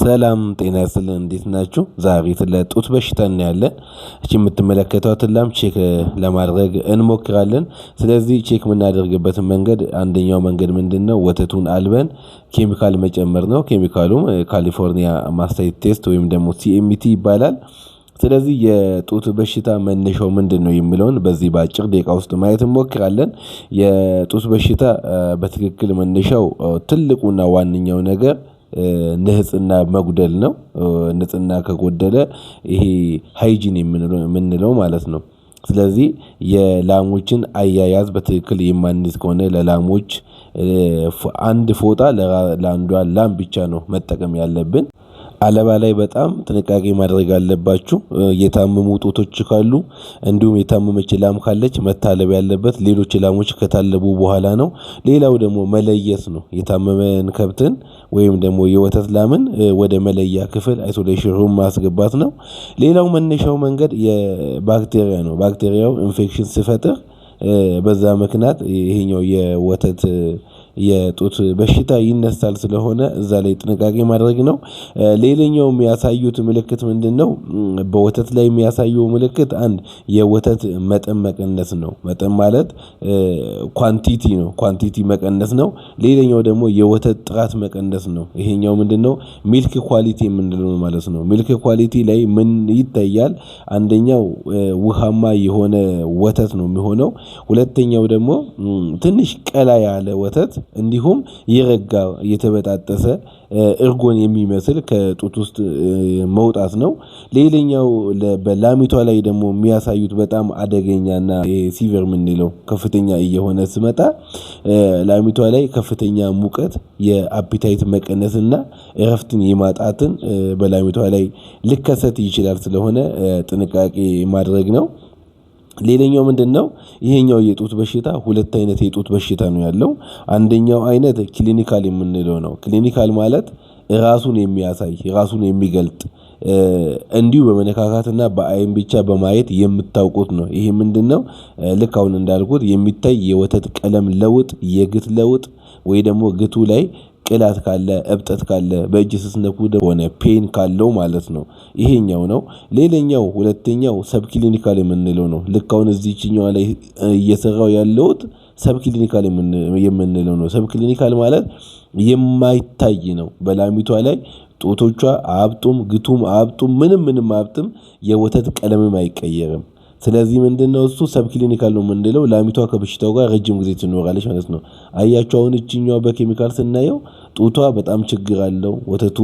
ሰላም ጤና ይስጥልን እንዴት ናችሁ? ዛሬ ስለ ጡት በሽታ እናያለን። እቺ የምትመለከቷትን ላም ቼክ ለማድረግ እንሞክራለን። ስለዚህ ቼክ የምናደርግበትን መንገድ አንደኛው መንገድ ምንድነው? ወተቱን አልበን ኬሚካል መጨመር ነው። ኬሚካሉም ካሊፎርኒያ ማስታይት ቴስት ወይም ደግሞ ሲኤምቲ ይባላል። ስለዚህ የጡት በሽታ መነሻው ምንድነው የሚለውን በዚህ በአጭር ደቂቃ ውስጥ ማየት እንሞክራለን። የጡት በሽታ በትክክል መነሻው ትልቁና ዋነኛው ነገር ንጽህና መጉደል ነው። ንጽህና ከጎደለ ይሄ ሃይጂን የምንለው ማለት ነው። ስለዚህ የላሞችን አያያዝ በትክክል የማንይዝ ከሆነ ለላሞች አንድ ፎጣ ለአንዷ ላም ብቻ ነው መጠቀም ያለብን። አለባ ላይ በጣም ጥንቃቄ ማድረግ አለባችሁ። የታመሙ ጡቶች ካሉ እንዲሁም የታመመች ላም ካለች መታለብ ያለበት ሌሎች ላሞች ከታለቡ በኋላ ነው። ሌላው ደግሞ መለየት ነው። የታመመን ከብትን ወይም ደግሞ የወተት ላምን ወደ መለያ ክፍል አይሶሌሽን ሩም ማስገባት ነው። ሌላው መነሻው መንገድ የባክቴሪያ ነው። ባክቴሪያው ኢንፌክሽን ሲፈጥር በዛ ምክንያት ይሄኛው የወተት የጡት በሽታ ይነሳል። ስለሆነ እዛ ላይ ጥንቃቄ ማድረግ ነው። ሌላኛው የሚያሳዩት ምልክት ምንድነው? በወተት ላይ የሚያሳየው ምልክት አንድ የወተት መጠን መቀነስ ነው። መጠን ማለት ኳንቲቲ ነው። ኳንቲቲ መቀነስ ነው። ሌላኛው ደግሞ የወተት ጥራት መቀነስ ነው። ይሄኛው ምንድነው? ሚልክ ኳሊቲ የምንለው ማለት ነው። ሚልክ ኳሊቲ ላይ ምን ይታያል? አንደኛው ውሃማ የሆነ ወተት ነው የሚሆነው። ሁለተኛው ደግሞ ትንሽ ቀላ ያለ ወተት እንዲሁም የረጋ የተበጣጠሰ እርጎን የሚመስል ከጡት ውስጥ መውጣት ነው። ሌላኛው በላሚቷ ላይ ደግሞ የሚያሳዩት በጣም አደገኛና ሲቨር የምንለው ከፍተኛ እየሆነ ሲመጣ ላሚቷ ላይ ከፍተኛ ሙቀት የአፒታይት መቀነስና እረፍትን የማጣትን በላሚቷ ላይ ሊከሰት ይችላል። ስለሆነ ጥንቃቄ ማድረግ ነው። ሌላኛው ምንድነው? ይሄኛው የጡት በሽታ ሁለት አይነት የጡት በሽታ ነው ያለው። አንደኛው አይነት ክሊኒካል የምንለው ነው። ክሊኒካል ማለት ራሱን የሚያሳይ ራሱን የሚገልጥ እንዲሁ በመነካካትና በአይን ብቻ በማየት የምታውቁት ነው። ይሄ ምንድነው? ልክ አሁን እንዳልኩት የሚታይ የወተት ቀለም ለውጥ የግት ለውጥ ወይ ደግሞ ግቱ ላይ ቅላት ካለ እብጠት ካለ በእጅ ስትነኩ ሆነ ፔን ካለው ማለት ነው። ይሄኛው ነው። ሌላኛው ሁለተኛው ሰብ ክሊኒካል የምንለው ነው። ልክ አሁን እዚህኛው ላይ እየሰራው ያለውት ሰብ ክሊኒካል የምንለው ነው። ሰብ ክሊኒካል ማለት የማይታይ ነው። በላሚቷ ላይ ጡቶቿ አብጡም ግቱም አብጡም ምንም አብጥም የወተት ቀለምም አይቀየርም። ስለዚህ ምንድነው እሱ ሰብ ክሊኒካል ነው የምንለው። ላሚቷ ከበሽታው ጋር ረጅም ጊዜ ትኖራለች ማለት ነው። አያችሁ አሁን እቺኛው በኬሚካል ስናየው ጡቷ በጣም ችግር አለው። ወተቱ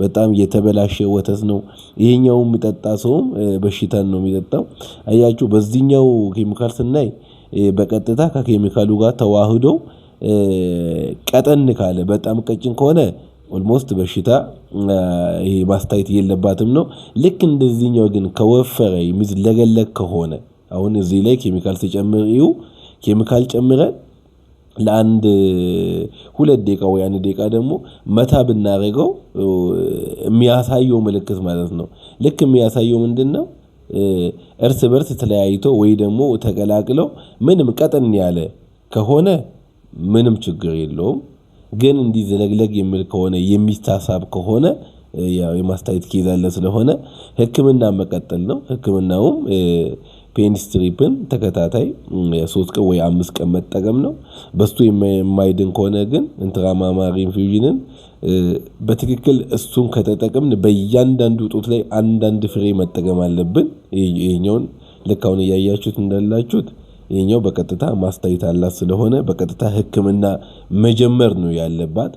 በጣም የተበላሸ ወተት ነው። ይሄኛው የሚጠጣ ሰውም በሽታን ነው የሚጠጣው። አያችሁ በዚህኛው ኬሚካል ስናይ በቀጥታ ከኬሚካሉ ጋር ተዋህዶ ቀጠን ካለ በጣም ቀጭን ከሆነ ኦልሞስት በሽታ ይሄ ማስታየት የለባትም ነው። ልክ እንደዚህኛው ግን ከወፈረ የሚዝለገለግ ከሆነ አሁን እዚህ ላይ ኬሚካል ሲጨምር ኬሚካል ጨምረን ለአንድ 2 ደቂቃ ወይ 1 ደቂቃ ደግሞ መታ ብናደርገው የሚያሳየው ምልክት ማለት ነው። ልክ የሚያሳየው ምንድነው? እርስ በርስ ተለያይቶ ወይ ደግሞ ተቀላቅለው ምንም ቀጠን ያለ ከሆነ ምንም ችግር የለውም። ግን እንዲዘለግለግ የሚል ከሆነ የሚታሳብ ከሆነ ያው የማስታየት ኬዝ አለ። ስለሆነ ህክምና መቀጠል ነው። ህክምናውም ፔኒስትሪፕን ተከታታይ 3 ቀን ወይ 5 ቀን መጠቀም ነው። በሱ የማይድን ከሆነ ግን ኢንትራማማሪ ኢንፊውዥንን በትክክል እሱን ከተጠቀምን በእያንዳንዱ ጡት ላይ አንዳንድ ፍሬ መጠቀም አለብን። ይሄኛውን ልክ አሁን እያያችሁት እንዳላችሁት ይሄኛው በቀጥታ ማስታየት አላት። ስለሆነ በቀጥታ ህክምና መጀመር ነው ያለባት።